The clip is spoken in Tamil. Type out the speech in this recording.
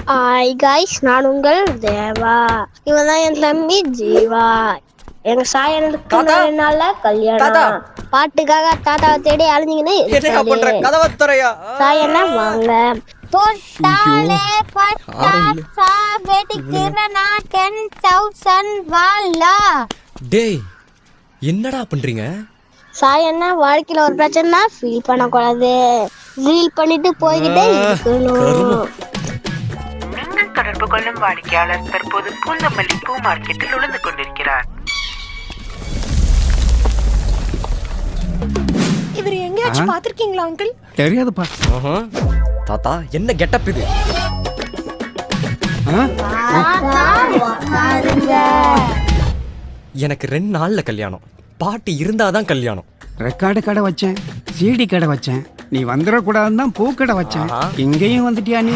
ஹாய் காய்ஸ், நான் உங்கள் தேவா. இவன் தான் என் தம்பி ஜீவா. எங்க சாயனுக்கு 4 நாள்ல கல்யாணம். பாட்டுக்காக தாத்தாவை தேடி அழிஞ்சிங்கன்னு சாயனா வாங்க. போட்டாலே பட்டாசா வெடிக்கிறனா 10,000 வாலா. டேய், என்னடா பண்றீங்க? சாயனா வாழ்க்கையில ஒரு பிரச்சனை ஃபீல் பண்ணக்கூடாது. ஃபீல் பண்ணிட்டு போய்கிட்டே இருக்கணும். நீங்கள் தொடர்பு கொள்ளும் வாடிக்கையாளர் தற்போது பூந்தமல்லி பூ மார்க்கெட்டில் உழந்து கொண்டிருக்கிறார். இவர் எங்கேயாச்சும் பாத்திருக்கீங்களா அங்கிள்? தெரியாதுப்பா. தாத்தா, என்ன கெட்டப் இது? எனக்கு 2 நாள்ல கல்யாணம். பாட்டி இருந்தாதான் கல்யாணம். ரெக்கார்டு கடை வச்சேன், சிடி கடை வச்சேன், நீ வந்துடக்கூடாதுன்னு தான் பூக்கடை வச்சேன். இங்கேயும் வந்துட்டியா நீ?